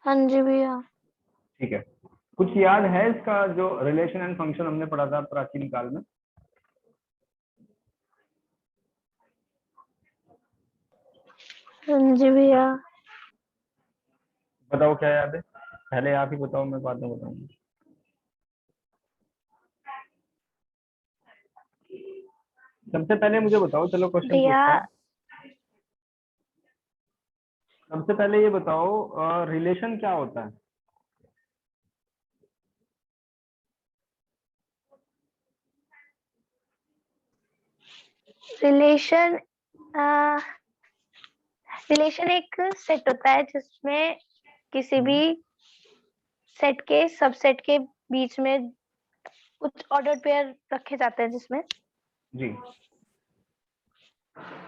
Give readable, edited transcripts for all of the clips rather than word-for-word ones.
हाँ जी भैया। ठीक है, कुछ याद है इसका जो रिलेशन एंड फंक्शन हमने पढ़ा था प्राचीन काल में? हाँ जी भैया। बताओ क्या याद है, पहले आप ही बताओ, मैं बाद में बताऊंगा। सबसे पहले मुझे बताओ, चलो क्वेश्चन भैया पूछता हूँ। सबसे पहले ये बताओ, रिलेशन क्या होता है? रिलेशन रिलेशन एक सेट होता है जिसमें किसी भी सेट के सबसेट के बीच में कुछ ऑर्डर पेयर रखे जाते हैं जिसमें। जी,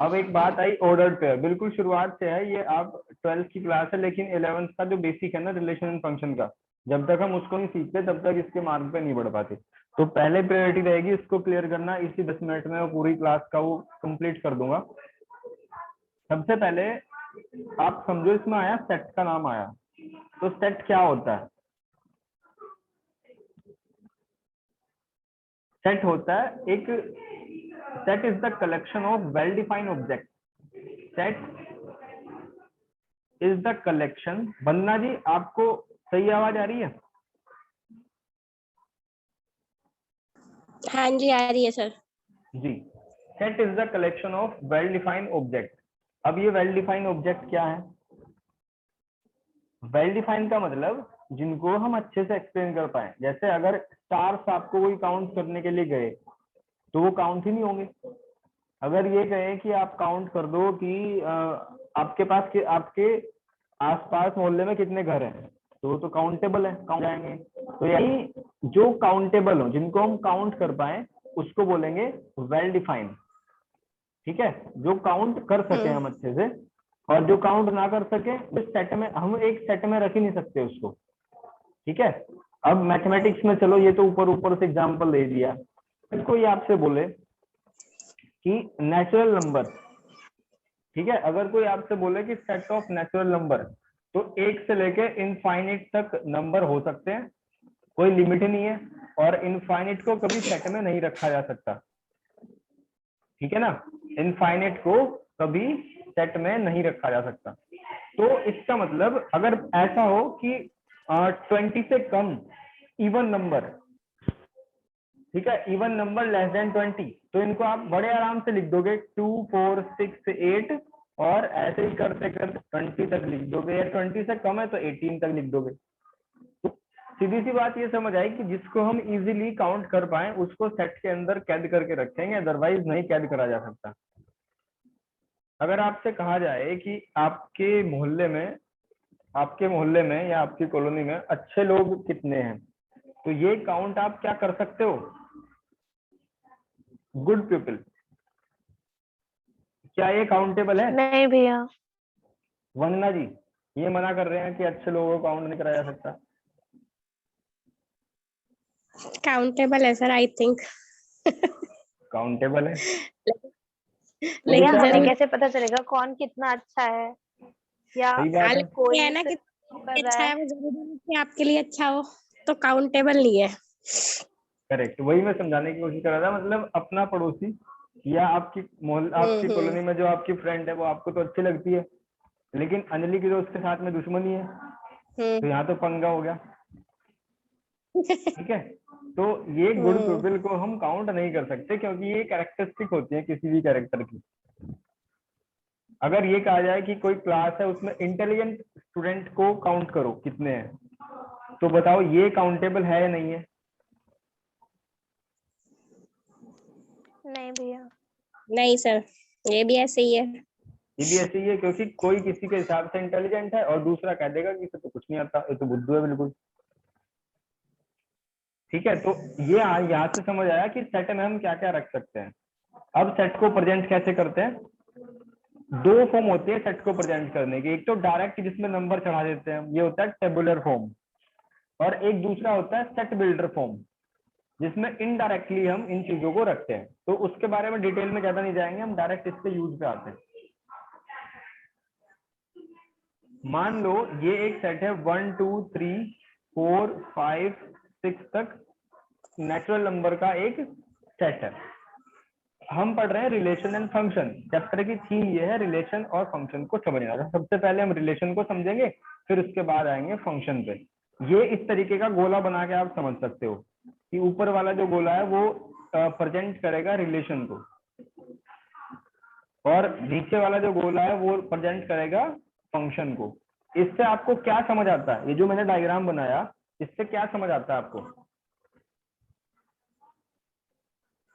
अब एक बात आई ऑर्डर पेयर, बिल्कुल शुरुआत से है ये, आप 12th की क्लास है, लेकिन 11th का जो बेसिक है ना रिलेशन एंड फंक्शन का, जब तक हम उसको नहीं सीखते तब तक इसके मार्ग पे नहीं बढ़ पाते। तो पहले प्रायोरिटी रहेगी इसको क्लियर करना, इसी 10 मिनट में वो पूरी क्लास का वो कंप्लीट कर दूंगा। सबसे पहले आप समझो, इसमें आया सेट का नाम आया, तो सेट क्या होता है? सेट होता है एक, set is the collection of well defined object. Set is the collection, Vandana ji आपको सही आवाज आ रही है? हाँ जी, आ रही है सर। जी, set is the collection of well defined object. अब ये वेल डिफाइंड ऑब्जेक्ट क्या है? वेल डिफाइंड का मतलब जिनको हम अच्छे से एक्सप्लेन कर पाए। जैसे अगर स्टार्स आपको कोई काउंट करने के लिए गए तो वो काउंट ही नहीं होंगे। अगर ये कहें कि आप काउंट कर दो कि आपके पास के आपके आसपास मोहल्ले में कितने घर हैं, तो वो तो काउंटेबल है, काउंट जाएंगे। तो यही जो काउंटेबल हो, जिनको हम काउंट कर पाए, उसको बोलेंगे वेल डिफाइंड। ठीक है, जो काउंट कर सके हम अच्छे से, और जो काउंट ना कर सके उस सेट में, हम एक सेट में रख ही नहीं सकते उसको। ठीक है, अब मैथमेटिक्स में चलो, ये तो ऊपर ऊपर से एग्जांपल दे दिया। कोई आपसे बोले कि नेचुरल नंबर, ठीक है, अगर कोई आपसे बोले कि सेट ऑफ नेचुरल नंबर, तो एक से लेके इनफाइनिट तक नंबर हो सकते हैं, कोई लिमिट ही नहीं है, और इनफाइनिट को कभी सेट में नहीं रखा जा सकता। ठीक है ना, इनफाइनिट को कभी सेट में नहीं रखा जा सकता। तो इसका मतलब अगर ऐसा हो कि 20 से कम इवन नंबर, ठीक है, इवन नंबर लेस देन 20, तो इनको आप बड़े आराम से लिख दोगे 2 4 6 8, और ऐसे ही करते करते 20 तक लिख दोगे, या 20 से कम है तो 18 तक लिख दोगे। तो सीधी सी बात ये समझ आई कि जिसको हम इजीली काउंट कर पाए उसको सेट के अंदर कैद करके रखेंगे, अदरवाइज नहीं कैद करा जा सकता। अगर आपसे कहा जाए कि आपके मोहल्ले में या आपकी कॉलोनी में अच्छे लोग कितने हैं, तो ये काउंट आप क्या कर सकते हो? गुड पीपल, क्या ये काउंटेबल है? नहीं भैया। वंदना जी ये मना कर रहे हैं कि अच्छे लोगों को काउंट नहीं कराया जा सकता। काउंटेबल है सर, आई थिंक। काउंटेबल है, तो भैया लेकिन जैसे हमें जरूरी कैसे पता चलेगा कौन कितना अच्छा है, या सही बात है, कोई कोई है ना कि कर रहा अच्छा है, है। वो जरूरी नहीं कि आपके लिए अच्छा हो, तो काउंटेबल नहीं है। करेक्ट, वही मैं समझाने की कोशिश कर रहा था। मतलब अपना पड़ोसी या आपकी कॉलोनी में जो आपकी फ्रेंड है वो आपको तो अच्छी लगती है, लेकिन अंजलि की तो उसके साथ में दुश्मनी है, तो यहाँ तो पंगा हो गया। ठीक है, तो ये गुड पीपल को हम काउंट नहीं कर सकते, क्योंकि ये कैरेक्टरिस्टिक होती है किसी भी कैरेक्टर की। अगर ये कहा जाए कि कोई क्लास है उसमें इंटेलिजेंट स्टूडेंट को काउंट करो कितने हैं, तो बताओ ये काउंटेबल है या नहीं है? नहीं भैया। नहीं सर, ये भी ऐसे ही है। ये भी ऐसे ही है, क्योंकि कोई किसी के हिसाब से इंटेलिजेंट है और दूसरा कह देगा कि इसे तो कुछ नहीं आता, ये तो बुद्धू है बिल्कुल। ठीक है, तो ये यहाँ से समझ आया कि सेट में हम क्या क्या रख सकते हैं। अब सेट को प्रेजेंट कैसे करते हैं? दो फॉर्म होते हैं सेट को प्रेजेंट करने की, एक तो डायरेक्ट जिसमें नंबर चढ़ा देते हैं, ये होता है टेबुलर फॉर्म, और एक दूसरा होता है सेट बिल्डर फॉर्म, जिसमें इनडायरेक्टली हम इन चीजों को रखते हैं। तो उसके बारे में डिटेल में ज्यादा नहीं जाएंगे, हम डायरेक्ट इसके यूज पे आते हैं। मान लो ये एक सेट है 1 2 3 4 5 6 तक नेचुरल नंबर का एक सेट है। हम पढ़ रहे हैं रिलेशन एंड फंक्शन। चैप्टर की थीम ये है रिलेशन और फंक्शन को समझना। तो सबसे पहले हम रिलेशन को समझेंगे, फिर उसके बाद आएंगे फंक्शन पे। ये इस तरीके का गोला बना के आप समझ सकते हो कि ऊपर वाला जो गोला है वो प्रेजेंट करेगा रिलेशन को, और नीचे वाला जो गोला है वो प्रेजेंट करेगा फंक्शन को। इससे आपको क्या समझ आता है? ये जो मैंने डायग्राम बनाया, इससे क्या समझ आता है आपको?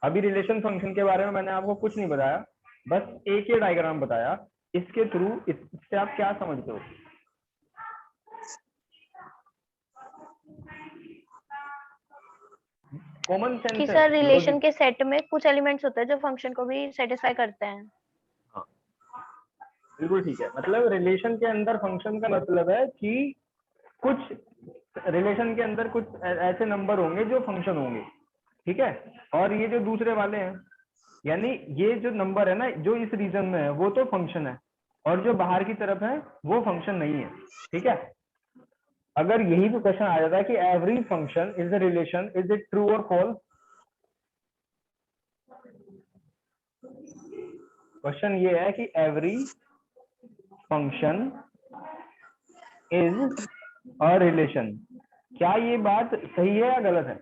अभी रिलेशन फंक्शन के बारे में मैंने आपको कुछ नहीं बताया, बस एक ही डायग्राम बताया। इसके थ्रू इससे आप क्या समझते हो? कॉमन सेंस कि है, सर रिलेशन लॉजिक। के सेट में कुछ एलिमेंट्स होते हैं जो फंक्शन को भी सेटिस्फाई करते हैं। हाँ, बिल्कुल ठीक है। मतलब रिलेशन के अंदर फंक्शन का मतलब है कि कुछ रिलेशन के अंदर कुछ ऐसे नंबर होंगे जो फंक्शन होंगे, ठीक है। और ये जो दूसरे वाले हैं, यानी ये जो नंबर है ना जो इस रीजन में है वो तो फंक्शन है, और जो बाहर की तरफ है वो फंक्शन नहीं है, ठीक है। अगर यही तो क्वेश्चन आ जाता है कि every function is a relation, is it true और फॉल्स? क्वेश्चन ये है कि every function is a relation, क्या ये बात सही है या गलत है?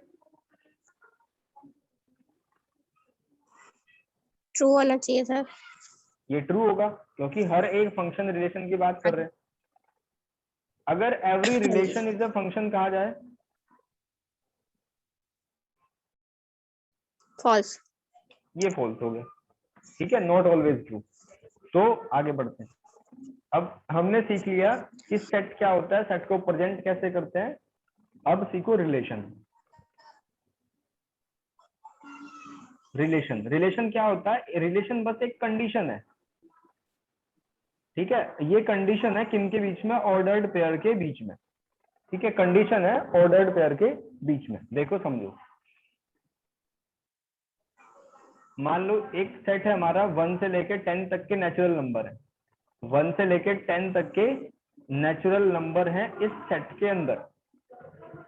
ट्रू होना चाहिए सर। ये ट्रू होगा क्योंकि हर एक फंक्शन रिलेशन की बात कर रहे हैं। अगर every relation is a function कहा जाए, फॉल्स। ये फॉल्स हो गया, ठीक है, नॉट ऑलवेज ट्रू। तो आगे बढ़ते हैं। अब हमने सीख लिया कि सेट क्या होता है, सेट को प्रेजेंट कैसे करते हैं। अब सीखो रिलेशन। रिलेशन रिलेशन क्या होता है? रिलेशन बस एक कंडीशन है, ठीक है। ये कंडीशन है किन के बीच में? ऑर्डर्ड पेयर के बीच में, ठीक है। कंडीशन है ऑर्डर्ड पेयर के बीच में। देखो समझो, मान लो एक सेट है हमारा 1 से लेकर 10 तक के नेचुरल नंबर है। 1 से लेकर 10 तक के नेचुरल नंबर है इस सेट के अंदर,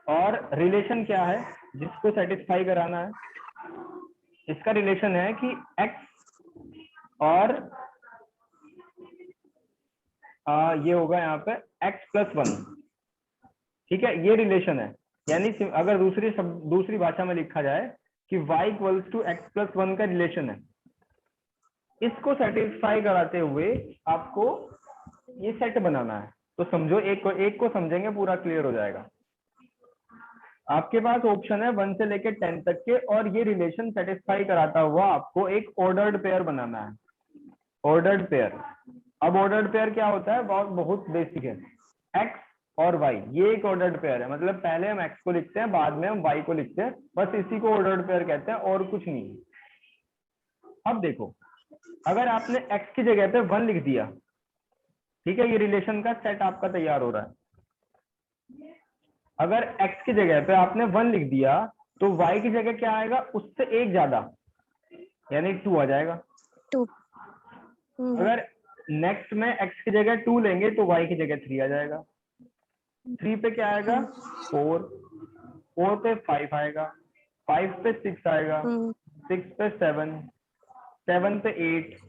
और रिलेशन क्या है जिसको सेटिस्फाई कराना है? इसका रिलेशन है कि x और ये होगा यहाँ पे x+1, ठीक है। ये रिलेशन है, यानी अगर दूसरी भाषा में लिखा जाए कि y = x+1 का रिलेशन है। इसको सेटिस्फाई कराते हुए आपको ये सेट बनाना है। तो समझो, एक को समझेंगे पूरा क्लियर हो जाएगा। आपके पास ऑप्शन है 1 से लेकर 10 तक के, और ये रिलेशन सेटिस्फाई कराता हुआ आपको एक ऑर्डर्ड पेयर बनाना है। Ordered pair. अब ऑर्डर्ड पेयर क्या होता है? बहुत बेसिक है। x और y, ये एक ऑर्डर्ड पेयर है। मतलब पहले हम x को लिखते हैं, बाद में हम y को लिखते हैं, बस इसी को ऑर्डर्ड पेयर कहते हैं, और कुछ नहीं। अब देखो, अगर आपने x की जगह पे 1 लिख दिया, ठीक है, ये रिलेशन का सेट आपका तैयार हो रहा है। अगर x की जगह पे आपने 1 लिख दिया तो y की जगह क्या आएगा? उससे एक ज्यादा, यानी 2 आ जाएगा। 2। अगर नेक्स्ट में x की जगह 2 लेंगे तो y की जगह 3 आ जाएगा। 3 पे क्या आएगा? 4। 4 पे 5 आएगा। 5 पे 6 आएगा। 6 पे 7। 7 पे 8।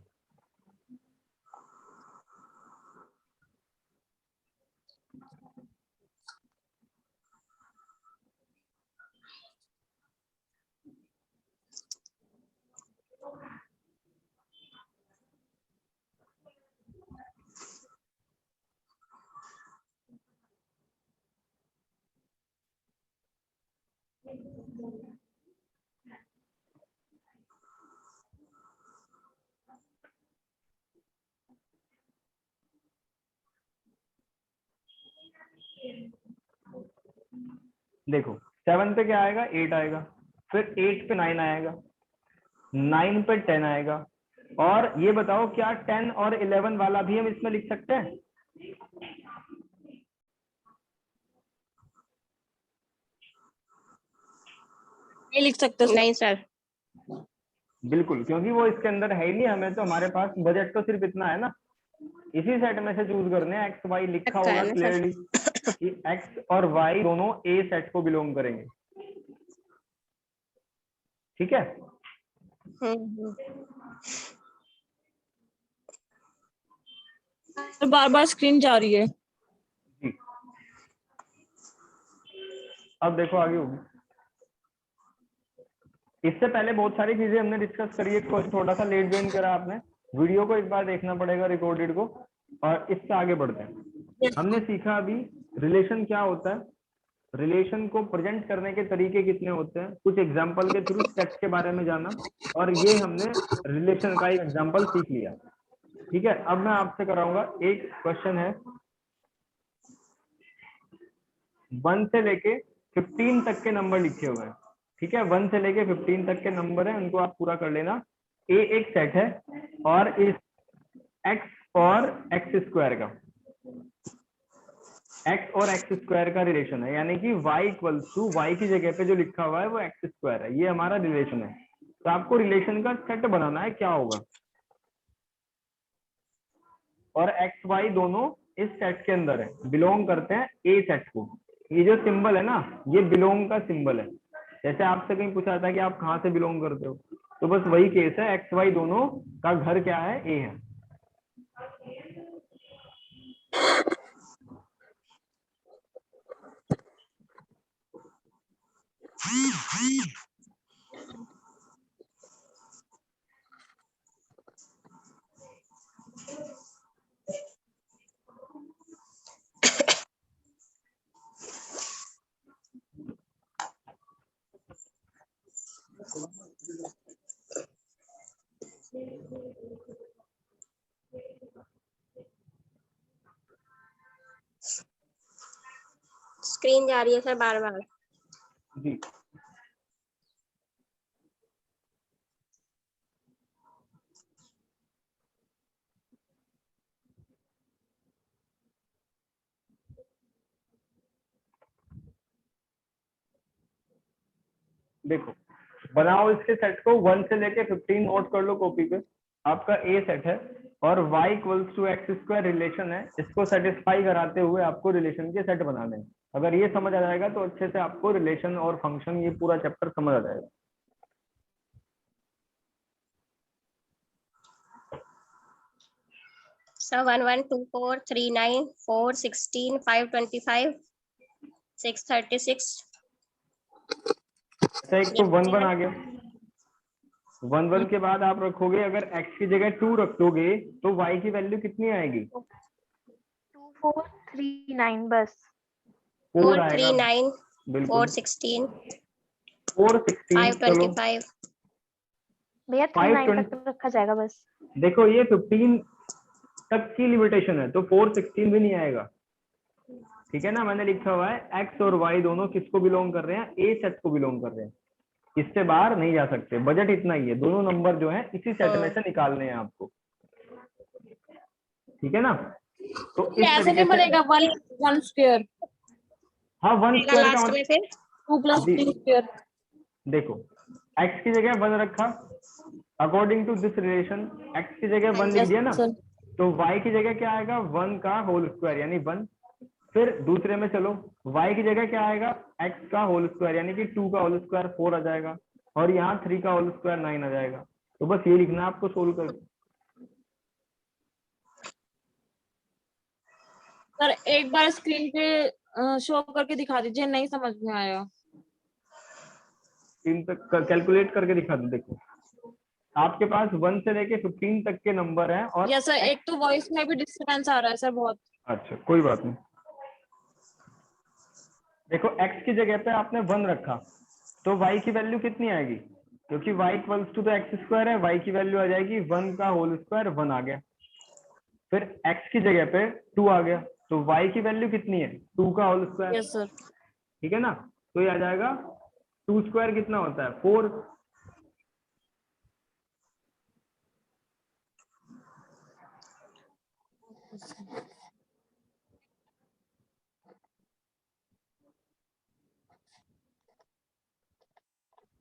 देखो 7 पे क्या आएगा? 8 आएगा। फिर 8 पे 9 आएगा। 9 पे 10 आएगा। और ये बताओ, क्या 10 और 11 वाला भी हम इसमें लिख सकते हैं? नहीं लिख सकते। नहीं सर। बिल्कुल, क्योंकि वो इसके अंदर है ही नहीं। हमें तो, हमारे पास बजट तो सिर्फ इतना है ना, इसी सेट में से चूज करने हैं। एक्स वाई लिखा अच्छा है होगा ना सर। क्लियरली कि एक्स और वाई दोनों ए सेट को बिलोंग करेंगे। ठीक है, हम्म। बार बार स्क्रीन जा रही है। जी अब देखो आगे होगी। इससे पहले बहुत सारी चीजें हमने डिस्कस करी है, कुछ थोड़ा सा लेट ज्वाइन करा आपने, वीडियो को एक बार देखना पड़ेगा रिकॉर्डेड को। और इससे आगे बढ़ते हैं। हमने सीखा अभी रिलेशन क्या होता है, रिलेशन को प्रेजेंट करने के तरीके कितने होते हैं, कुछ एग्जांपल के थ्रू सेट के बारे में जाना, और ये हमने रिलेशन का एक एग्जांपल सीख लिया। ठीक है, अब मैं आपसे कराऊंगा एक क्वेश्चन है 1 से लेके 15 तक के नंबर लिखे हुए हैं। ठीक है, 1 से लेके 15 तक के नंबर है, उनको आप पूरा कर लेना। ए एक सेट है और इस एक्स और एक्स स्क्वायर का, एक्स और एक्स स्क्वायर का रिलेशन है, यानी कि वाई इक्वल्स टू वाई की जगह पे जो लिखा हुआ है वो एक्स स्क्वायर है, ये हमारा रिलेशन है। तो आपको रिलेशन का सेट बनाना है, क्या होगा, और एक्स वाई दोनों इस सेट के अंदर है, बिलोंग करते हैं ए सेट को। ये जो सिंबल है ना, ये बिलोंग का सिंबल है। जैसे आपसे कहीं पूछा था कि आप कहाँ से बिलोंग करते हो, तो बस वही केस है, एक्स वाई दोनों का घर क्या है, ए है। स्क्रीन जा रही है सर बार बार। जी देखो, बनाओ इसके सेट को 1 से लेके 15 नोट कर लो कॉपी पे। आपका ए सेट है और y equals to x square relation है, इसको सेटिस्फाई कराते हुए आपको रिलेशन के सेट बनाने हैं। अगर ये समझ आ जाएगा तो अच्छे से आपको रिलेशन और फंक्शन ये पूरा चैप्टर समझ आ जाएगा। सर 1 1 2 4 3 9 4 16 5 25 6 36। अच्छा, एक तो 1 1 आ गया। 1 1 के बाद आप रखोगे, अगर x की जगह 2 रख दोगे तो y की वैल्यू कितनी आएगी, 2439 बस। 4 4 आएगा। 3 9 बिल्कुल 4 16 4 16। 5 चलो 25। भैया 39 तक रखा जाएगा बस। देखो ये 15 तक की लिमिटेशन है, तो 4 16 भी नहीं आएगा। ठीक है ना, मैंने लिखा हुआ है x और y दोनों किसको बिलोंग कर रहे हैं, ए सेट को बिलोंग कर रहे हैं, इससे बाहर नहीं जा सकते। बजट इतना ही है, दोनों नंबर जो है इसी सेट में से निकालने हैं आपको। ठीक है ना, तो इस ऐसे तरीके नहीं से। बनेगा 1 स्क्वायर हाँ 1 स्क्वायर का लास्ट में फिर 2 + 3 स्क्वायर। देखो x की जगह 1 रखा, according to this relation x की जगह 1 लिख यस दिया ना, सर। तो y की जगह क्या आएगा, 1 का होल स्क्वायर यानी 1। फिर दूसरे में चलो, y की जगह क्या आएगा, x का होल स्क्वायर यानी कि 2 का होल स्क्वायर 4 आ जाएगा, और यहाँ 3 का होल स्क्वायर 9 आ जाएगा। तो बस ये लिखना है आपको सोल्व करके। सर एक बार स्क्रीन पे शो करके दिखा दीजिए, नहीं समझ में आया। स्क्रीन पे कैलकुलेट करके दिखा दो। देखो आपके पास 1 से लेके 15 तक के नंबर हैं और यस सर, एक तो वॉइस में भी डिस्टरबेंस आ रहा है सर बहुत। अच्छा कोई बात नहीं। देखो x की जगह पे आपने 1 रखा, तो y की वैल्यू कितनी आएगी, क्योंकि y इक्वल्स टू तो एक्स स्क्वायर है, y की वैल्यू आ जाएगी 1 का होल स्क्वायर 1 आ गया। फिर x की जगह पे 2 आ गया, तो y की वैल्यू कितनी है, 2 का होल स्क्वायर। Yes sir. ठीक है ना, तो ये आ जाएगा 2 स्क्वायर कितना होता है, 4।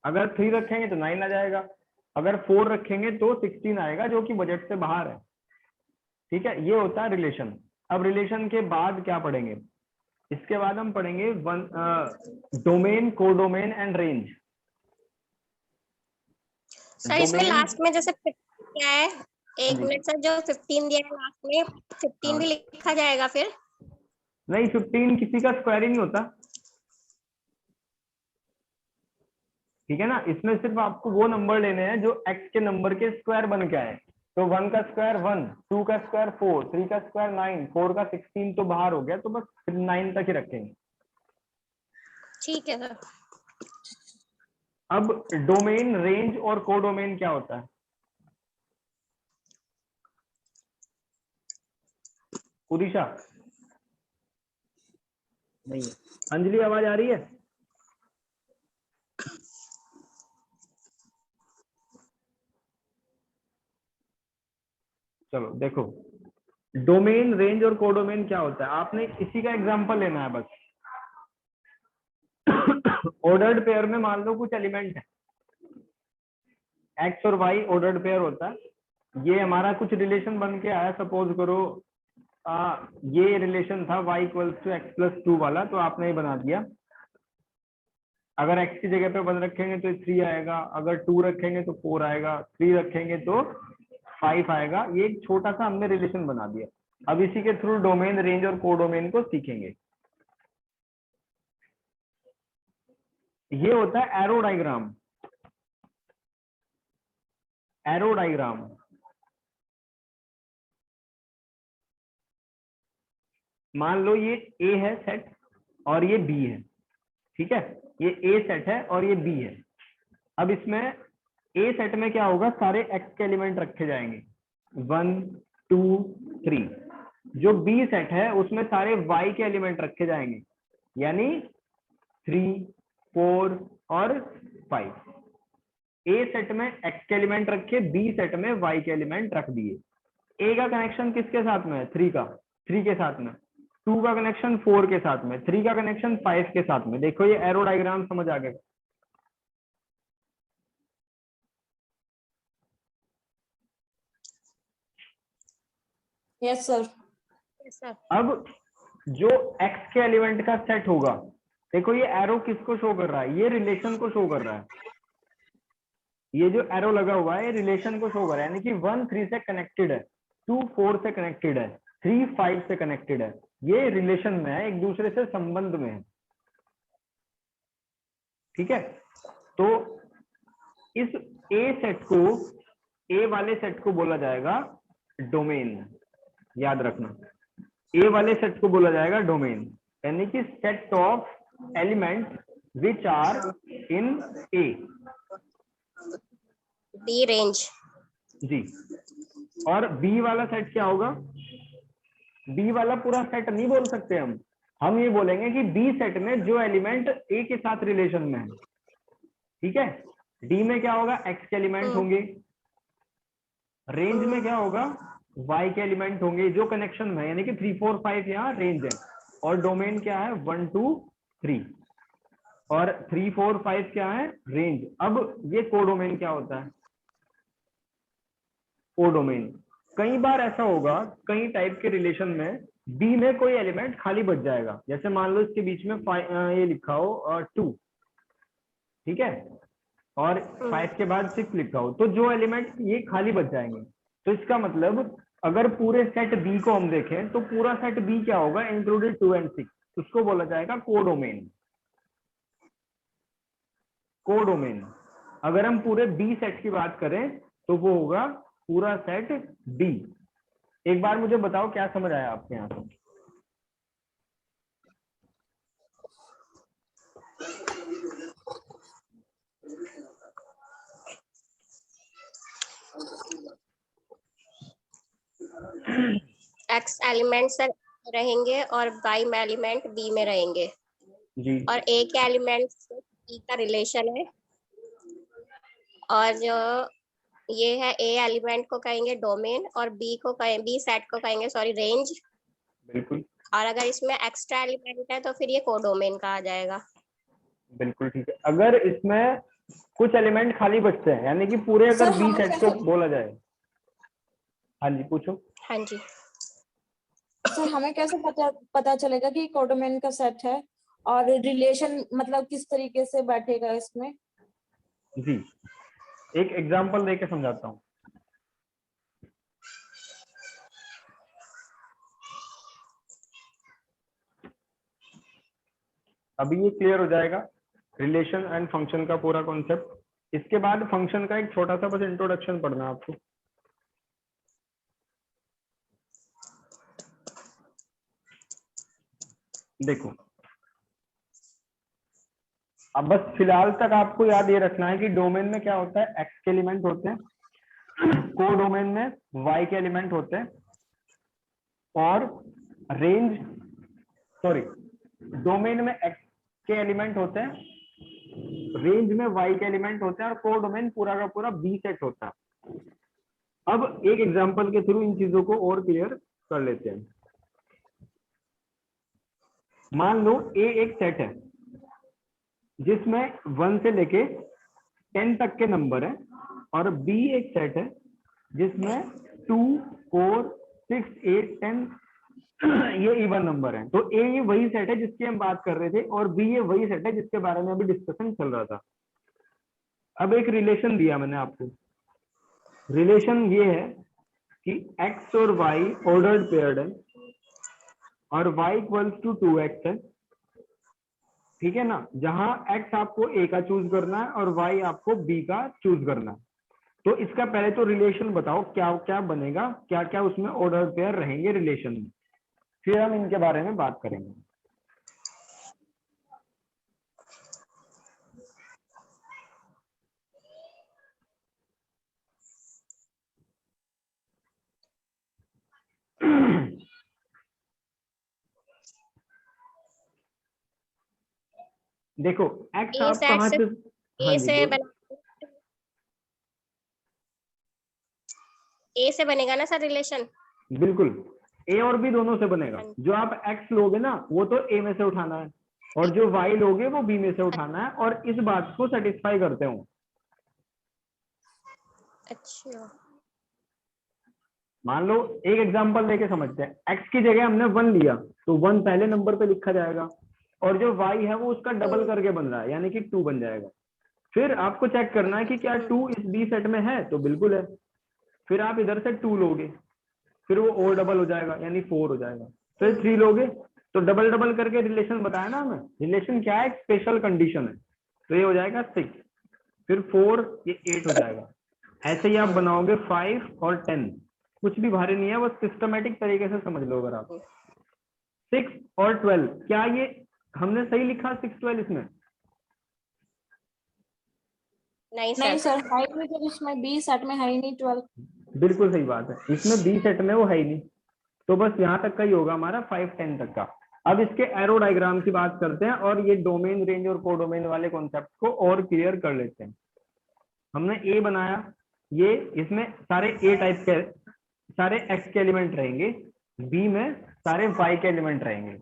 अगर 3 रखेंगे तो 9 आ जाएगा, अगर 4 रखेंगे तो 16 आएगा, जो कि बजट से बाहर है। ठीक है, ये होता है रिलेशन। अब रिलेशन के बाद क्या पढ़ेंगे, इसके बाद हम पढ़ेंगे domain, codomain and range. Sir इसमें डोमेन, लास्ट में जैसे 15 क्या है, एक जी। मिनट सर, जो 15 दिया है लास्ट में 15 हाँ। भी लिखा जाएगा फिर? नहीं, 15 किसी का स्क्वायर ही नहीं होता, ठीक है ना। इसमें सिर्फ आपको वो नंबर लेने हैं जो x के नंबर के स्क्वायर बन के आए। तो 1 का स्क्वायर 1, 2 का स्क्वायर 4, 3 का स्क्वायर 9, 4 का 16 तो बाहर हो गया, तो बस 9 तक ही रखेंगे। ठीक है सर। अब डोमेन, रेंज और कोडोमेन क्या होता है? उदिशा नहीं है, अंजलि आवाज आ रही है? चलो देखो, डोमेन, रेंज और कोडोमेन क्या होता है, आपने इसी का एग्जांपल लेना है बस। ऑर्डर्ड पेयर में मान लो कुछ एलिमेंट है, एक्स और वाई ऑर्डर्ड पेयर होता है। ये हमारा कुछ रिलेशन बन के आया, सपोज करो ये रिलेशन था y equals to x plus 2 वाला, तो आपने ये बना दिया। अगर x की जगह पे 1 रखेंगे तो 3 आएगा, अगर 2 रखेंगे तो 4 आएगा, 3 रखेंगे तो 5 आएगा। ये एक छोटा सा हमने रिलेशन बना दिया। अब इसी के थ्रू डोमेन, रेंज और कोडोमेन को सीखेंगे। ये होता है एरो डायग्राम। एरो डायग्राम, मान लो ये A है सेट और ये B है, ठीक है, ये A सेट है और ये B है। अब इसमें A सेट में क्या होगा, सारे x के एलिमेंट रखे जाएंगे 1 2 3। जो B सेट है उसमें सारे y के एलिमेंट रखे जाएंगे, यानी 3 4 और 5। A सेट में x के एलिमेंट रखे, B सेट में y के एलिमेंट रख दिए। A का कनेक्शन किसके साथ में है, 3 का, 3 के साथ में, 2 का कनेक्शन 4 के साथ में, 3 का कनेक्शन 5 के साथ में। देखो ये एरो डायग्राम समझ आ गया। Yes sir. Yes sir. अब जो x के एलिमेंट का सेट होगा, देखो ये एरो किसको शो कर रहा है, ये रिलेशन को शो कर रहा है। ये जो एरो लगा हुआ है ये रिलेशन को शो कर रहा है, यानी कि 1 3 से कनेक्टेड है, 2 4 से कनेक्टेड है, 3 5 से कनेक्टेड है। ये रिलेशन में है, एक दूसरे से संबंध में है, ठीक है। तो इस A सेट को, A वाले सेट को बोला जाएगा डोमेन। याद रखना, A वाले सेट को बोला जाएगा डोमेन, यानी कि set of element which are in A। B range जी। और B वाला सेट क्या होगा, B वाला पूरा सेट नहीं बोल सकते हम ये बोलेंगे कि B सेट में जो एलिमेंट A के साथ रिलेशन में है, ठीक है। D में क्या होगा, X के एलिमेंट होंगे, रेंज में क्या होगा, Y के एलिमेंट होंगे जो कनेक्शन में है, यानी कि 3 4 5 यहाँ रेंज है। और डोमेन क्या है, 1 2 3, और 3 4 5 क्या है, रेंज। अब ये कोडोमेन क्या होता है, कोडोमेन, कई बार ऐसा होगा, कई टाइप के रिलेशन में बी में कोई एलिमेंट खाली बच जाएगा। जैसे मान लो इसके बीच में ये लिखा हो 2, ठीक है, और 5 के बाद 6 लिखा हो, तो जो एलिमेंट ये खाली बच जाएंगे। तो इसका मतलब अगर पूरे सेट बी को हम देखें तो पूरा सेट बी क्या होगा, इंक्लूडेड 2 and 6, उसको बोला जाएगा कोडोमेन। कोडोमेन। अगर हम पूरे बी सेट की बात करें तो वो होगा पूरा सेट बी। एक बार मुझे बताओ क्या समझ आया आपके यहाँ से? एक्स एलिमेंट सर रहेंगे और वाई में एलिमेंट बी में रहेंगे, जी। और ए के एलिमेंट से बी का रिलेशन है, और जो ये है ए एलिमेंट को कहेंगे डोमेन, और बी को कहें, बी सेट को कहेंगे सॉरी रेंज। बिल्कुल, और अगर इसमें एक्स्ट्रा एलिमेंट है तो फिर ये कोडोमेन कहा जाएगा। बिल्कुल ठीक है। अगर इसमें कुछ एलिमेंट खाली बचते हैं, यानी कि पूरे अगर सर बी हम सेट को बोला जाए। हाँ जी, पूछो। हाँ जी। सर हमें कैसे पता चलेगा कि कोडोमेन का सेट है और रिलेशन मतलब किस तरीके से बैठेगा इसमें? जी, एक एग्जांपल देके समझाता हूँ। अभी ये क्लियर हो जाएगा रिलेशन एंड फंक्शन का पूरा कॉन्सेप्ट। इसके बाद फंक्शन का एक छोटा सा बस इंट्रोडक्शन पढ़ना है आपको। देखो, अब बस फिलहाल तक आपको याद ये रखना है कि डोमेन में क्या होता है, एक्स के एलिमेंट होते हैं, कोडोमेन में वाई के एलिमेंट होते हैं, और रेंज डोमेन में एक्स के एलिमेंट होते हैं, रेंज में वाई के एलिमेंट होते हैं, और कोडोमेन पूरा का पूरा बी सेट होता है। अब एक एग्जांपल के थ्रू इन चीजों को और क्लियर कर लेते हैं। मान लो ए एक सेट है जिसमें 1 से लेके 10 तक के नंबर है, और बी एक सेट है जिसमें 2, 4, 6, 8, 10 ये इवन नंबर है। तो ए ये वही सेट है जिसकी हम बात कर रहे थे, और बी ये वही सेट है जिसके बारे में अभी डिस्कशन चल रहा था। अब एक रिलेशन दिया मैंने आपको। रिलेशन ये है कि x और y ऑर्डर्ड पेयर्ड है, और y इक्वल्स टू 2x है, ठीक है ना। जहां x आपको a का चूज करना है और y आपको b का चूज करना है। तो इसका पहले तो रिलेशन बताओ क्या क्या बनेगा, क्या क्या उसमें ऑर्डर पेयर रहेंगे रिलेशन में, फिर हम इनके बारे में बात करेंगे। देखो x आप कहां से, ए से बना, ए से बनेगा ना सर रिलेशन? बिल्कुल, a और b दोनों से बनेगा। जो आप x लोगे ना वो तो a में से उठाना है, और जो y लोगे वो b में से उठाना है, और इस बात को सेटिस्फाई करते हो। अच्छा, मान लो एक एग्जांपल लेके समझते हैं। x की जगह हमने 1 लिया तो 1 पहले नंबर पे लिखा जाएगा, और जो y है वो उसका डबल करके बन रहा है, यानी कि 2 बन जाएगा। फिर आपको चेक करना है कि क्या 2 इस बी सेट में है, तो बिल्कुल है। फिर आप इधर से 2 लोगे, फिर वो और डबल हो जाएगा यानी 4 हो जाएगा। फिर 3 लोगे तो डबल डबल करके रिलेशन बताया ना हमें। रिलेशन क्या है, एक स्पेशल कंडीशन है, तो ये हो जाएगा 6, फिर 4 ये 8 हो जाएगा। ऐसे ही आप बनाओगे 5 और 10, कुछ भी भारी नहीं है, बस सिस्टमेटिक तरीके से समझ लो। अगर आप 6 और 12, क्या ये हमने सही लिखा 6, 12 इसमें? नहीं सर, है ही नहीं, तो इसमें बी सेट में है ही नहीं 12। बिल्कुल सही बात है, इसमें बी सेट में वो है ही नहीं, तो बस यहाँ तक का ही होगा हमारा 5, 10 तक का। अब इसके एरो डायग्राम की बात करते हैं, और ये डोमेन, रेंज और कोडोमेन वाले कॉन्सेप्ट को और क्लियर कर लेते हैं। हमने ए बनाया, ये इसमें सारे ए टाइप के सारे एक्स के एलिमेंट रहेंगे, बी में सारे वाई के एलिमेंट रहेंगे।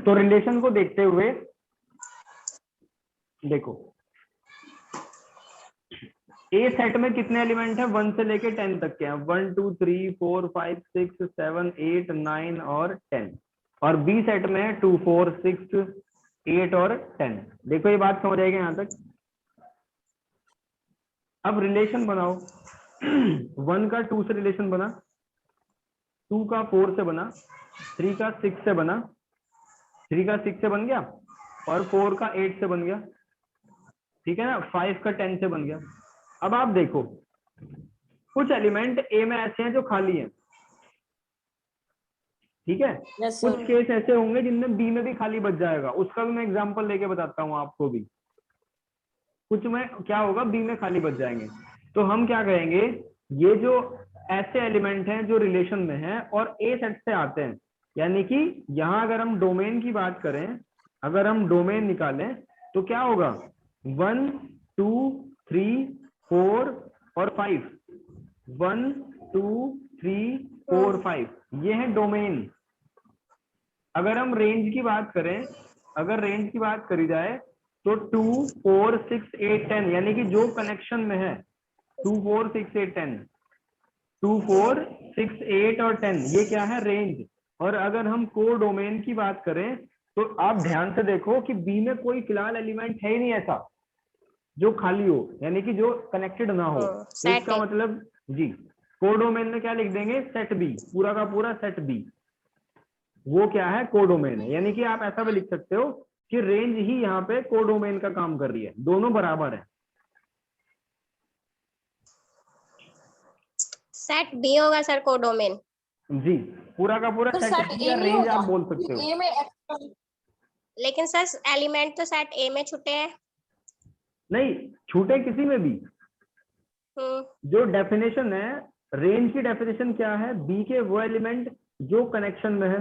तो रिलेशन को देखते हुए देखो, ए सेट में कितने एलिमेंट है, 1 से लेके 10 तक के हैं। 1, 2, 3, 4, 5, 6, 7, 8, 9 और 10। और बी सेट में है 2, 4, 6, 8 और 10। देखो ये बात समझ आएगी यहाँ तक। अब रिलेशन बनाओ। 1 का 2 से रिलेशन बना, 2 का 4 से बना, 3 का 6 से बना, 3 का 6 से बन गया, और 4 का 8 से बन गया, ठीक है ना। 5 का 10 से बन गया। अब आप देखो, कुछ एलिमेंट ए में ऐसे हैं जो खाली हैं, ठीक है। Yes, कुछ sir. केस ऐसे होंगे जिनमें बी में भी खाली बच जाएगा, उसका भी मैं एग्जांपल लेके बताता हूँ आपको भी। कुछ में क्या होगा, बी में खाली बच जाएंगे। तो हम क्या कहेंगे, ये जो ऐसे एलिमेंट हैं जो रिलेशन में हैं और ए सेट से आते हैं, यानी कि यहाँ अगर हम डोमेन की बात करें, अगर हम डोमेन निकालें तो क्या होगा, 1, 2, 3, 4 और 5, 1, 2, 3, 4, 5, ये है डोमेन। अगर हम रेंज की बात करें, अगर रेंज की बात करी जाए तो 2, 4, 6, 8, 10, यानी कि जो कनेक्शन में है 2, 4, 6, 8, 10, 2, 4, 6, 8 और 10, ये क्या है, रेंज। और अगर हम कोडोमेन की बात करें तो आप ध्यान से देखो कि बी में कोई फिलहाल एलिमेंट है ही नहीं ऐसा जो खाली हो, यानी कि जो कनेक्टेड ना हो। तो सेट इसका है। मतलब जी कोडोमेन में क्या लिख देंगे, सेट बी, पूरा का पूरा सेट बी वो क्या है, कोडोमेन है। यानी कि आप ऐसा भी लिख सकते हो कि रेंज ही यहाँ पे कोडोमेन का काम कर रही है, दोनों बराबर है। सेट बी होगा सर कोडोमेन। जी पूरा का पूरा फिर सेट सेट बी ए या नहीं रेंज होगा आप बोल सकते हो। ए में एक्स। लेकिन सर एलिमेंट तो सेट ए में छुटे हैं। नहीं छूटे किसी में भी, जो डेफिनेशन है रेंज की डेफिनेशन क्या है, बी के वो एलिमेंट जो कनेक्शन में है।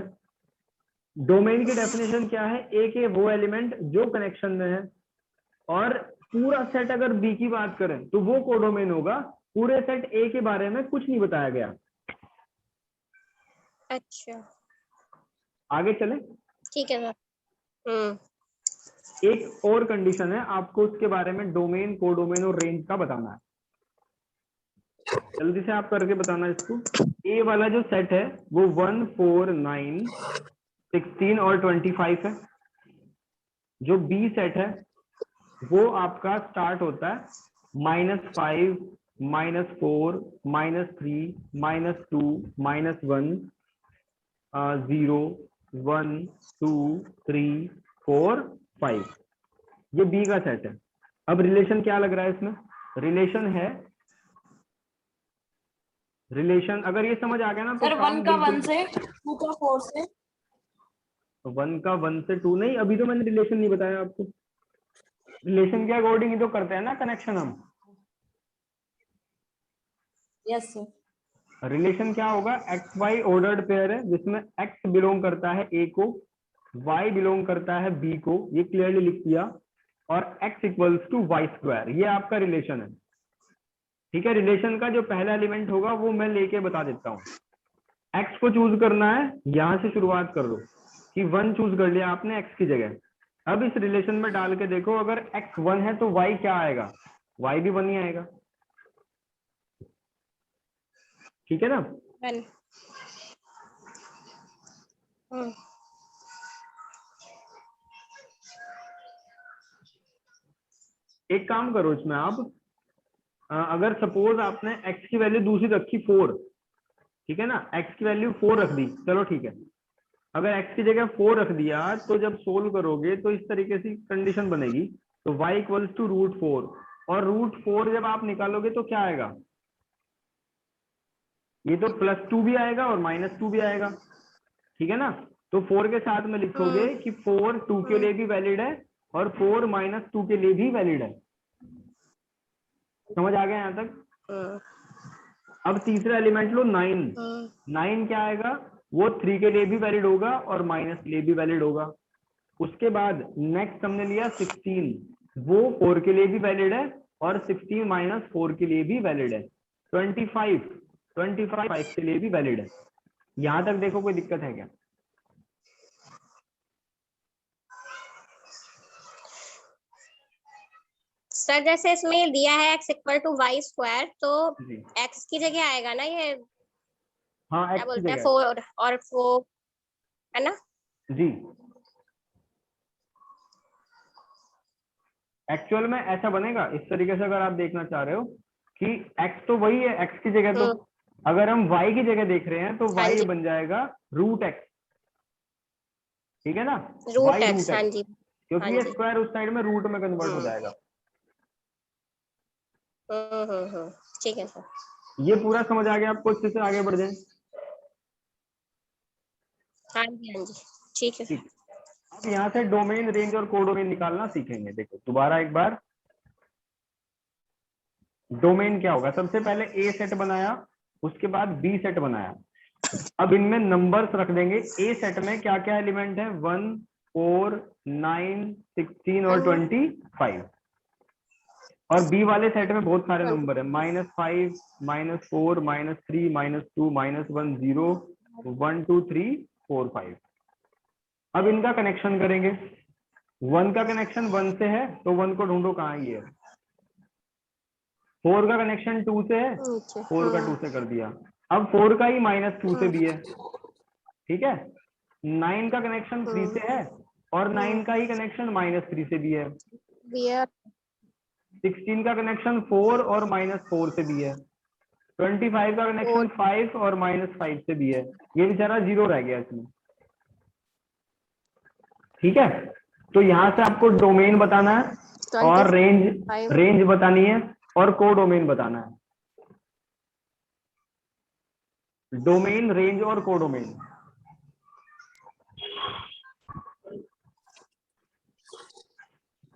डोमेन की डेफिनेशन क्या है, ए के वो एलिमेंट जो कनेक्शन में है। और पूरा सेट अगर बी की बात करें तो वो कोडोमेन होगा। पूरे सेट ए के बारे में कुछ नहीं बताया गया। अच्छा आगे चले, ठीक है सर। एक और कंडीशन है, आपको उसके बारे में डोमेन, कोडोमेन और रेंज का बताना है। जल्दी से आप करके बताना इसको। ए वाला जो सेट है वो 1, 4, 9, 16 और 25 है। जो बी सेट है वो आपका स्टार्ट होता है -5, -4, -3, -2, -1, 0, 1, 2, 3, 4, 5। ये बी का सेट है। अब रिलेशन क्या लग रहा है इसमें, रिलेशन है, रिलेशन अगर ये समझ आ गया ना तो सर 1 काम का 1 बिल्कुल। से, 2 का 4 से। 1 का 1 से 2 नहीं, अभी तो मैंने रिलेशन नहीं बताया आपको। रिलेशन के अकॉर्डिंग ही तो करते हैं ना कनेक्शन हम। Yes sir. रिलेशन क्या होगा, एक्स वाई ऑर्डर्ड पेयर है जिसमें एक्स बिलोंग करता है ए को, वाई बिलोंग करता है बी को, ये क्लियरली लिख दिया, और x equals to y square, ये आपका रिलेशन है। ठीक है, रिलेशन का जो पहला एलिमेंट होगा वो मैं लेके बता देता हूँ। एक्स को चूज करना है, यहां से शुरुआत कर दो कि 1 चूज कर लिया आपने एक्स की जगह। अब इस रिलेशन में डाल के देखो, अगर एक्स 1 है तो वाई क्या आएगा, वाई भी 1 ही आएगा। ठीक है ना। 1। एक काम करो इसमें आप, अगर सपोज आपने x की वैल्यू दूसरी रखी 4, ठीक है ना, x की वैल्यू 4 रख दी, चलो ठीक है। अगर x की जगह 4 रख दिया तो जब सोल्व करोगे तो इस तरीके से कंडीशन बनेगी, तो y इक्वल्स टू √4, और √4 जब आप निकालोगे तो क्या आएगा, ये तो +2 भी आएगा और -2 भी आएगा। ठीक है ना, तो 4 के साथ में लिखोगे कि 4 2 के लिए भी वैलिड है और 4 -2 के लिए भी वैलिड है। समझ आ गया यहाँ तक। अब तीसरा एलिमेंट लो 9, 9 क्या आएगा, वो 3 के लिए भी वैलिड होगा और माइनस के लिए भी वैलिड होगा। उसके बाद नेक्स्ट हमने लिया 16, वो 4 के लिए भी वैलिड है और 16 -4 के लिए भी वैलिड है। 25 5 के लिए भी वैलिड है। यहां तक देखो कोई दिक्कत है क्या। सर जैसे इसमें दिया है x equal to y square, तो जी x की जगह आएगा ना ये, हाँ, क्या एक्स की बोलते हैं, जगह 4 और 4 है ना। जी। एक्चुअल में ऐसा बनेगा इस तरीके से, अगर आप देखना चाह रहे हो कि x तो वही है, x की जगह तो अगर हम y की जगह देख रहे हैं तो हाँ y जी, बन जाएगा √x। ठीक है ना, y √x। हाँ √x, जी, हाँ क्योंकि ये जी। स्क्वायर उस साइड में रूट में कन्वर्ट हो जाएगा। ठीक है सर। ये पूरा समझ आ गया आपको, अच्छे से आगे बढ़ जाए। हाँ जी, हाँ जी, ठीक है सर। ठीक, अब यहाँ से डोमेन, रेंज और कोडोमेन निकालना सीखेंगे। देखो दोबारा एक बार, डोमेन क्या होगा, सबसे पहले ए सेट बनाया, उसके बाद बी सेट बनाया। अब इनमें नंबर्स रख देंगे। ए सेट में क्या क्या एलिमेंट है, 1, 4, 9, 16 और 25। और बी वाले सेट में बहुत सारे नंबर है, -5, -4, -3, -2, -1, 0, 1, 2, 3, 4, 5। अब इनका कनेक्शन करेंगे। 1 का कनेक्शन 1 से है तो 1 को ढूंढो कहाँ ये है। 4 का कनेक्शन 2 से है, 4 का 2 से कर दिया। अब 4 का ही -2 से भी है, ठीक है। 9 का कनेक्शन 3 से है और 9 का ही कनेक्शन -3 से भी है। 16 का कनेक्शन 4 और -4 से भी है। 25 का कनेक्शन 5 और -5 से भी है। ये बेचारा 0 रह गया इसमें। ठीक है, तो यहाँ से आपको डोमेन बताना है और रेंज बतानी है और कोडोमेन बताना है। डोमेन, रेंज और कोडोमेन।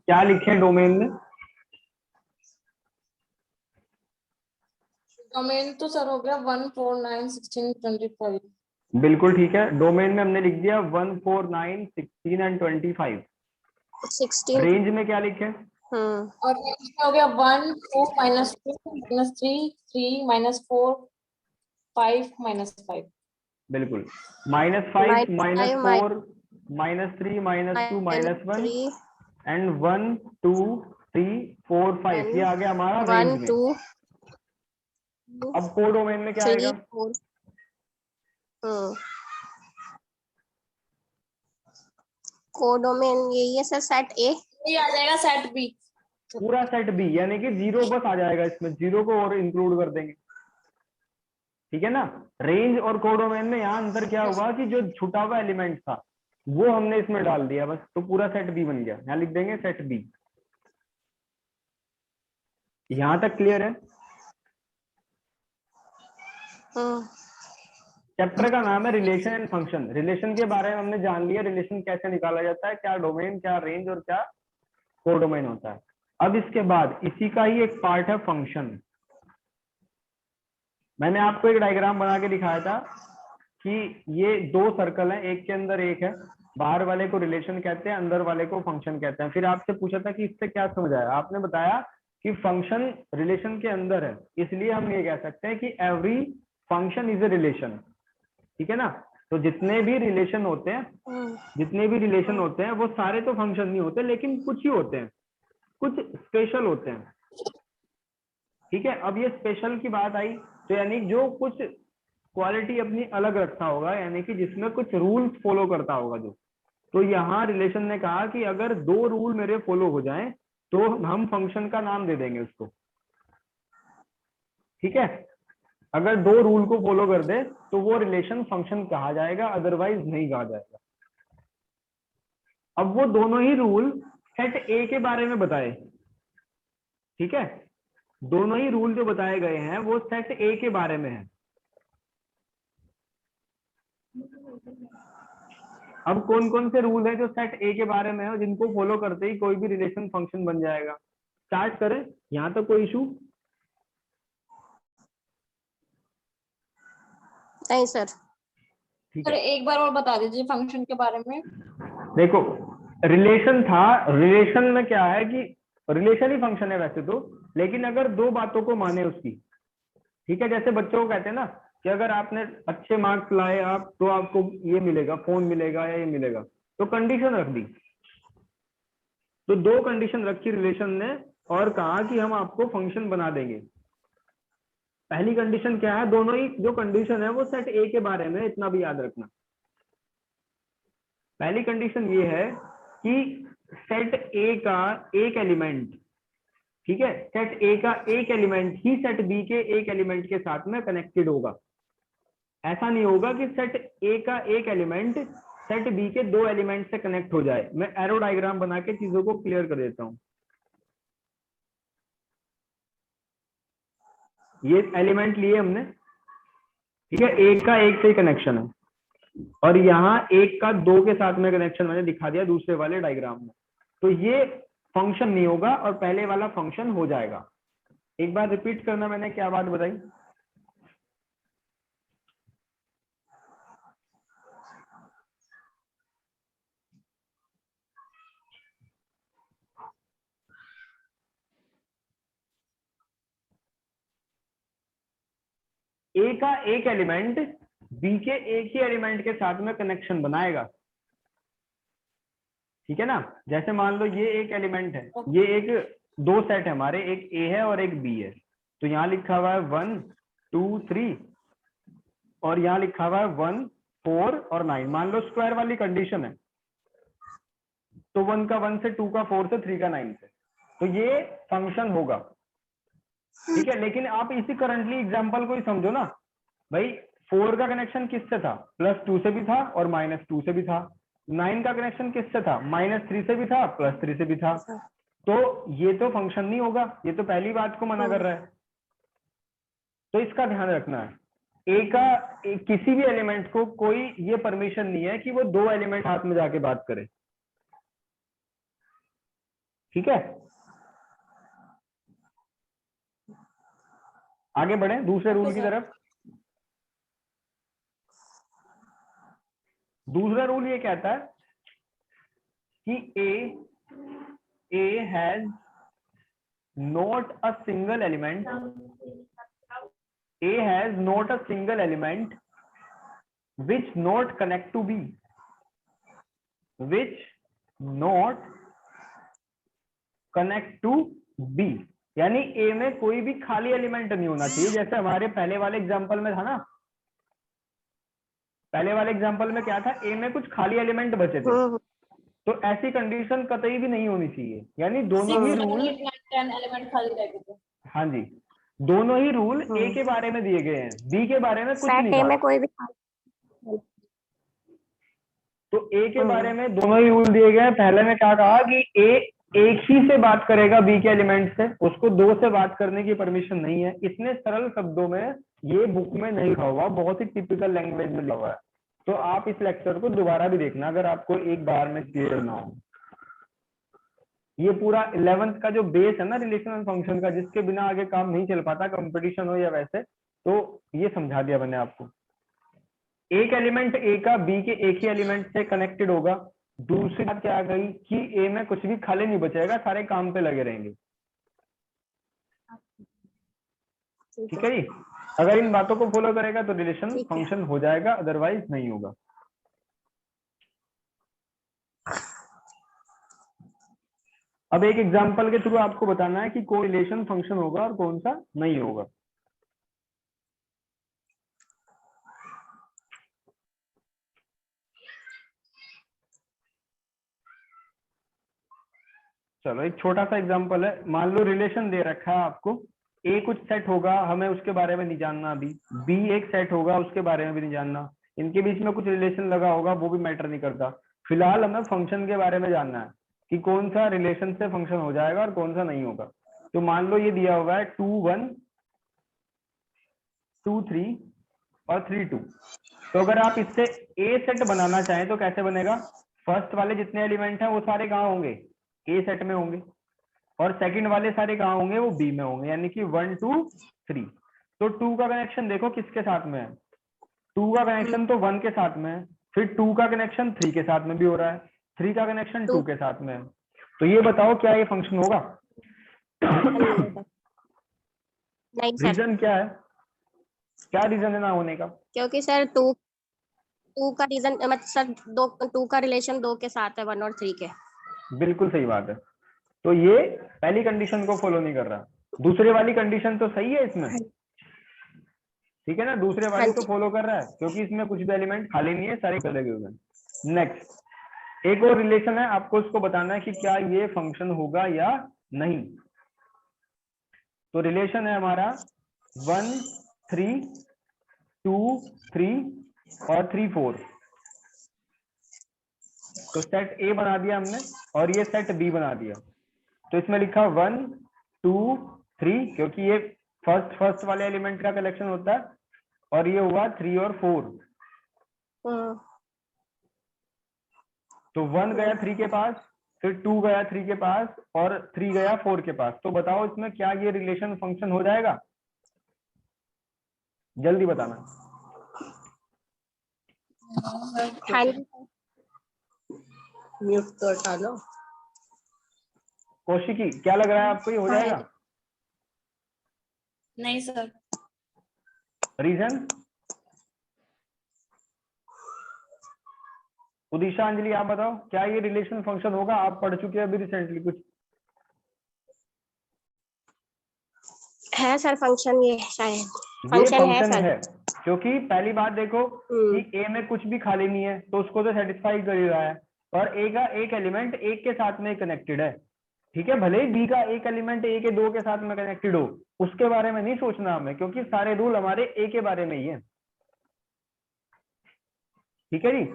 क्या लिखे डोमेन में? डोमेन तो सर हो गया 1 4 9 16 25। बिल्कुल ठीक है, डोमेन में हमने लिख दिया 1 4 9 16 एंड 25। 16। रेंज में क्या लिखे? और रेंज में हो गया 1 2 -2 -3 3 -4 5 -5। बिल्कुल, -5 -4 -3 -2 -1 एंड 1 2 3 4 5। ये आ गया हमारा रेंज 1 में। 2 अब कोडोमेन में क्या 3 आएगा? 4। कोडोमेन यही है सर, सेट ए। ये आ जाएगा सेट बी। पूरा सेट बी, यानी कि 0 बस आ जाएगा इसमें, 0 को और इंक्लूड कर देंगे। ठीक है ना। रेंज और कोडोमेन में यहाँ अंतर क्या हुआ कि जो छुटा हुआ एलिमेंट था वो हमने इसमें डाल दिया बस, तो पूरा सेट बी बन गया। यहाँ लिख देंगे सेट बी। यहाँ तक क्लियर है? चैप्टर का नाम है रिलेशन एंड फंक्शन। रिलेशन के बारे में हमने जान लिया, रिलेशन कैसे निकाला जाता है, क्या डोमेन, क्या रेंज और क्या कोडोमेन होता है। अब इसके बाद इसी का ही एक पार्ट है फंक्शन। मैंने आपको एक डायग्राम बना के दिखाया था कि ये 2 सर्कल हैं, एक के अंदर एक है। बाहर वाले को रिलेशन कहते हैं, अंदर वाले को फंक्शन कहते हैं। फिर आपसे पूछा था कि इससे क्या समझ आया? आपने बताया कि फंक्शन रिलेशन के अंदर है, इसलिए हम ये कह सकते हैं कि every function is a relation. ठीक है ना। तो जितने भी रिलेशन होते हैं वो सारे तो फंक्शन नहीं होते, लेकिन कुछ ही होते हैं, कुछ स्पेशल होते हैं। ठीक है, अब ये स्पेशल की बात आई तो यानी जो कुछ क्वालिटी अपनी अलग रखता होगा, यानी कि जिसमें कुछ रूल्स फॉलो करता होगा जो। तो यहाँ रिलेशन ने कहा कि अगर 2 रूल मेरे फॉलो हो जाएं तो हम फंक्शन का नाम दे देंगे उसको। ठीक है, अगर 2 रूल को फॉलो कर दे तो वो रिलेशन फंक्शन कहा जाएगा, अदरवाइज नहीं कहा जाएगा। अब वो दोनों ही रूल सेट ए के बारे में बताए। ठीक है, दोनों ही रूल जो बताए गए हैं वो सेट ए के बारे में है। अब कौन कौन से रूल है जो सेट ए के बारे में है और जिनको फॉलो करते ही कोई भी रिलेशन फंक्शन बन जाएगा? स्टार्ट करें, यहां तक कोई इशू नहीं सर। सर एक बार और बता दीजिए फंक्शन के बारे में। देखो, रिलेशन था, रिलेशन में क्या है कि रिलेशन ही फंक्शन है वैसे तो, लेकिन अगर 2 बातों को माने उसकी। ठीक है, जैसे बच्चों को कहते हैं ना कि अगर आपने अच्छे मार्क्स लाए आप तो आपको ये मिलेगा, फोन मिलेगा या ये मिलेगा, तो कंडीशन रख दी। तो 2 कंडीशन रखी रिलेशन ने और कहा कि हम आपको फंक्शन बना देंगे। पहली कंडीशन क्या है? दोनों ही जो कंडीशन है वो सेट ए के बारे में, इतना भी याद रखना। पहली कंडीशन ये है कि सेट ए का एक एलिमेंट, ठीक है, सेट ए का एक एलिमेंट ही सेट बी के एक एलिमेंट के साथ में कनेक्टेड होगा। ऐसा नहीं होगा कि सेट ए का एक एलिमेंट सेट बी के 2 एलिमेंट से कनेक्ट हो जाए। मैं एरो डायग्राम बना के चीजों को क्लियर कर देता हूं। ये एलिमेंट लिए हमने, ठीक है, एक का एक से कनेक्शन है और यहाँ एक का 2 के साथ में कनेक्शन मैंने दिखा दिया दूसरे वाले डायग्राम में। तो ये फंक्शन नहीं होगा और पहले वाला फंक्शन हो जाएगा। एक बार रिपीट करना, मैंने क्या बात बताई? ए का एक एलिमेंट बी के एक ही एलिमेंट के साथ में कनेक्शन बनाएगा। ठीक है ना। जैसे मान लो ये एक एलिमेंट है, ये एक 2 सेट है हमारे, एक ए है और एक बी है। तो यहाँ लिखा हुआ है 1 2 3 और यहाँ लिखा हुआ है 1 4 और 9, मान लो स्क्वायर वाली कंडीशन है, तो 1 का 1 से, 2 का 4 से, 3 का 9 से, तो ये फंक्शन होगा। ठीक है, लेकिन आप इसी करंटली एग्जांपल को ही समझो ना भाई। 4 का कनेक्शन किससे था? +2 से भी था और -2 से भी था। 9 का कनेक्शन किससे था? -3 से भी था, +3 से भी था। तो ये तो फंक्शन नहीं होगा, ये तो पहली बात को मना कर रहा है। तो इसका ध्यान रखना है, किसी भी एलिमेंट को कोई ये परमिशन नहीं है कि वो 2 एलिमेंट हाथ में जाके बात करे। ठीक है, आगे बढ़े दूसरे रूल की तरफ। दूसरा रूल ये कहता है कि A has not a single element, A has not a single element which not connect to B, which not connect to B, यानी A में कोई भी खाली एलिमेंट नहीं होना चाहिए। जैसे हमारे पहले वाले एग्जांपल में था ना, पहले वाले एग्जांपल में क्या था, A में कुछ खाली एलिमेंट बचे थे, तो ऐसी कंडीशन कतई भी नहीं होनी चाहिए। यानी दोनों ही रूल 10 एलिमेंट खाली रह गए थे। हाँ जी, दोनों ही रूल A के बारे में दिए गए हैं, B के बारे में कुछ नहीं सेट ए था। में कोई भी तो A के बारे में दोनों ही रूल दिए गए हैं। पहले में क्या कहा कि A एक ही से बात करेगा B के एलिमेंट से, उसको 2 से बात करने की परमिशन नहीं है। इतने सरल शब्दों में ये बुक में नहीं लिखा हुआ, बहुत ही टिपिकल लैंग्वेज में लिखा हुआ है। तो आप इस लेक्चर को दोबारा भी देखना अगर आपको एक बार में क्लियर ना हो। ये पूरा 11th का जो बेस है ना रिलेशनल फंक्शन का, जिसके बिना आगे काम नहीं चल पाता, कंपटीशन हो या वैसे, तो ये समझा दिया मैंने आपको। एक एलिमेंट A का B के एक ही एलिमेंट से कनेक्टेड होगा। दूसरी बात क्या आ गई कि A में कुछ भी खाली नहीं बचेगा, सारे काम पे लगे रहेंगे। ठीक है जी, अगर इन बातों को फॉलो करेगा तो रिलेशन फंक्शन हो जाएगा, अदरवाइज नहीं होगा। अब एक एग्जांपल के थ्रू आपको बताना है कि कोरिलेशन फंक्शन होगा और कौन सा नहीं होगा। चलो एक छोटा सा एग्जांपल है। मान लो रिलेशन दे रखा है आपको, A कुछ सेट होगा, हमें उसके बारे में नहीं जानना अभी, B एक सेट होगा, उसके बारे में भी नहीं जानना, इनके बीच में कुछ रिलेशन लगा होगा, वो भी मैटर नहीं करता। फिलहाल हमें फंक्शन के बारे में जानना है कि कौन सा रिलेशन से फंक्शन हो जाएगा और कौन सा नहीं होगा। तो मान लो ये दिया हुआ है 2 1 2 3 और 3 2। तो अगर आप इससे A सेट बनाना चाहें तो कैसे बनेगा? फर्स्ट वाले जितने एलिमेंट हैं वो सारे कहाँ होंगे? A सेट में होंगे, और सेकंड वाले सारे कहाँ होंगे? वो B में होंगे, यानी कि 1 2 3। तो 2 का कनेक्शन देखो किसके साथ में है? 2 का कनेक्शन तो 1 के साथ में है, फिर 2 का कनेक्शन 3 के साथ में भी हो रहा है, 3 का कनेक्शन 2 के साथ में है। तो ये बताओ क्या ये फंक्शन होगा? नहीं सर, रीजन क्या है? क्या रीजन है ना होने का? क्योंकि सर टू का रीजन मतलब सर 2 का रिलेशन 2 के साथ है, 1 और 3 के। बिल्कुल सही बात है। तो ये पहली कंडीशन को फॉलो नहीं कर रहा, दूसरे वाली कंडीशन तो सही है इसमें, ठीक है ना? दूसरे वाली तो फॉलो कर रहा है क्योंकि इसमें कुछ भी एलिमेंट खाली नहीं है, सारे लगे हुए हैं। नेक्स्ट एक और रिलेशन है, आपको उसको बताना है कि क्या ये फंक्शन होगा या नहीं। तो रिलेशन है हमारा 1 3 2 3 और 3 4। तो सेट A बना दिया हमने और ये सेट B बना दिया। तो इसमें लिखा 1 2 3, क्योंकि ये फर्स्ट वाले एलिमेंट का कलेक्शन होता है, और ये हुआ 3 और 4। तो 1 गया 3 के पास, फिर 2 गया 3 के पास, और 3 गया 4 के पास। तो बताओ इसमें क्या ये रिलेशन फंक्शन हो जाएगा? जल्दी बताना। हाँ जी, म्यूट तो हटा लो। कौशिकी क्या लग रहा है आपको, ये हो जाएगा? नहीं सर। रीजन? उदिशा, अंजलि, आप बताओ क्या ये रिलेशन फंक्शन होगा? आप पढ़ चुके हैं अभी रिसेंटली कुछ? है सर फंक्शन, ये शायद ये फंक्शन है फंक्शन सर। है, क्योंकि पहली बात देखो हम्म, कि ए में कुछ भी खाली नहीं है तो उसको तो सेटिस्फाई कर ही रहा है, और ए का एक एलिमेंट एक के साथ में कनेक्टेड है, ठीक है। भले ही बी का एक एलिमेंट ए के दो के साथ में कनेक्टेड हो, उसके बारे में नहीं सोचना हमें, क्योंकि सारे रूल हमारे ए के बारे में ही है, ठीक है जी।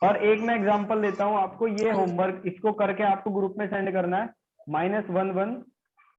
और एक मैं एग्जांपल देता हूं आपको, ये होमवर्क इसको करके आपको ग्रुप में सेंड करना है, -1 1